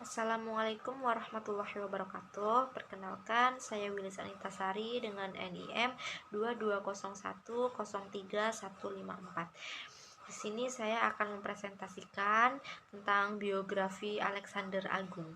Assalamualaikum warahmatullahi wabarakatuh. Perkenalkan, saya Wilis Anitasari dengan NIM 2201031154. Di sini saya akan mempresentasikan tentang biografi Alexander Agung.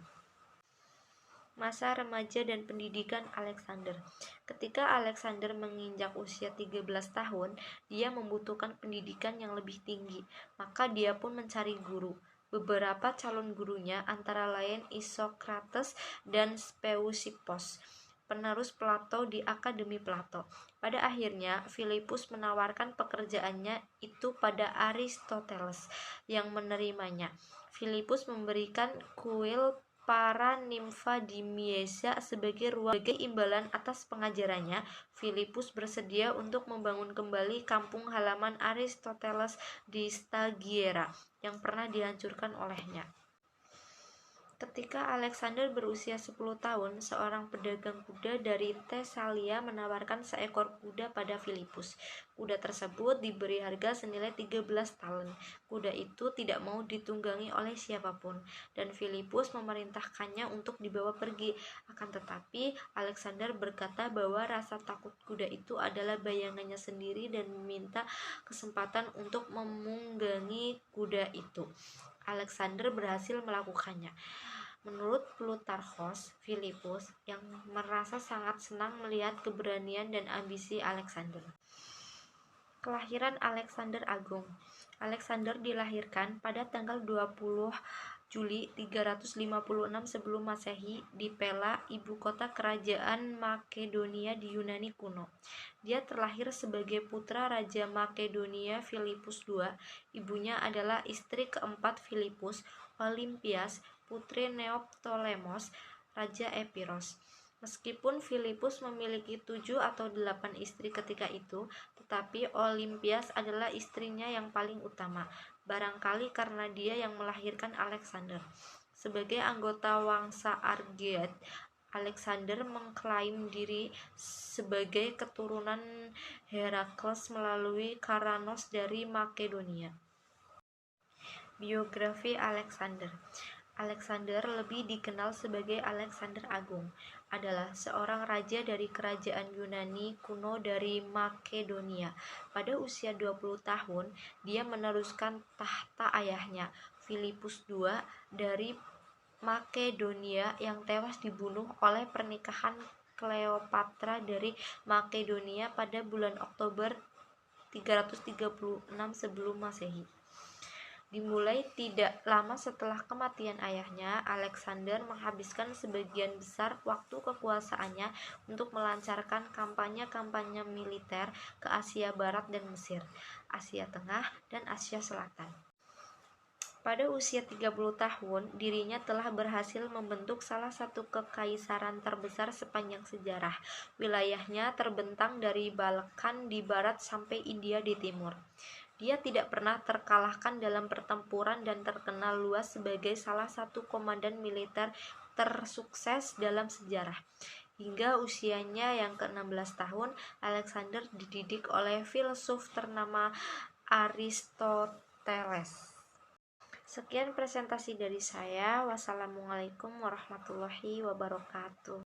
Masa remaja dan pendidikan Alexander. Ketika Alexander menginjak usia 13 tahun, dia membutuhkan pendidikan yang lebih tinggi, maka dia pun mencari guru. Beberapa calon gurunya antara lain Isokrates dan Speusippos, penerus Plato di Akademi Plato. Pada akhirnya, Filipus menawarkan pekerjaannya itu pada Aristoteles yang menerimanya. Filipus memberikan kuil para nimfa di Miesa sebagai imbalan atas pengajarannya. Filipus bersedia untuk membangun kembali kampung halaman Aristoteles di Stagiaira yang pernah dihancurkan olehnya. Ketika Alexander berusia 10 tahun, seorang pedagang kuda dari Tesalia menawarkan seekor kuda pada Filipus. Kuda tersebut diberi harga senilai 13 talent. Kuda itu tidak mau ditunggangi oleh siapapun, dan Filipus memerintahkannya untuk dibawa pergi. Akan tetapi, Alexander berkata bahwa rasa takut kuda itu adalah bayangannya sendiri dan meminta kesempatan untuk memunggangi kuda itu. Alexander berhasil melakukannya. Menurut Plutarchos, Filipus yang merasa sangat senang melihat keberanian dan ambisi Alexander. Kelahiran Alexander Agung. Alexander dilahirkan pada tanggal 20 Juli 356 sebelum Masehi di Pella, ibu kota kerajaan Makedonia di Yunani kuno. Dia terlahir sebagai putra Raja Makedonia Filipus II. Ibunya adalah istri keempat Filipus, Olympias, putri Neoptolemos, Raja Epiros. Meskipun Filipus memiliki 7 atau 8 istri ketika itu, tetapi Olympias adalah istrinya yang paling utama, barangkali karena dia yang melahirkan Alexander. Sebagai anggota Wangsa Argead, Alexander mengklaim diri sebagai keturunan Herakles melalui Karanos dari Makedonia. Biografi Alexander. Alexander, lebih dikenal sebagai Alexander Agung, adalah seorang raja dari kerajaan Yunani kuno dari Makedonia. Pada usia 20 tahun, dia meneruskan tahta ayahnya, Filipus II dari Makedonia, yang tewas dibunuh oleh pernikahan Kleopatra dari Makedonia pada bulan Oktober 336 sebelum Masehi. Dimulai tidak lama setelah kematian ayahnya, Alexander menghabiskan sebagian besar waktu kekuasaannya untuk melancarkan kampanye-kampanye militer ke Asia Barat dan Mesir, Asia Tengah, dan Asia Selatan. Pada usia 30 tahun, dirinya telah berhasil membentuk salah satu kekaisaran terbesar sepanjang sejarah. Wilayahnya terbentang dari Balkan di barat sampai India di timur. Dia tidak pernah terkalahkan dalam pertempuran dan terkenal luas sebagai salah satu komandan militer tersukses dalam sejarah. Hingga usianya yang ke-16 tahun, Alexander dididik oleh filsuf ternama Aristoteles. Sekian presentasi dari saya. Wassalamualaikum warahmatullahi wabarakatuh.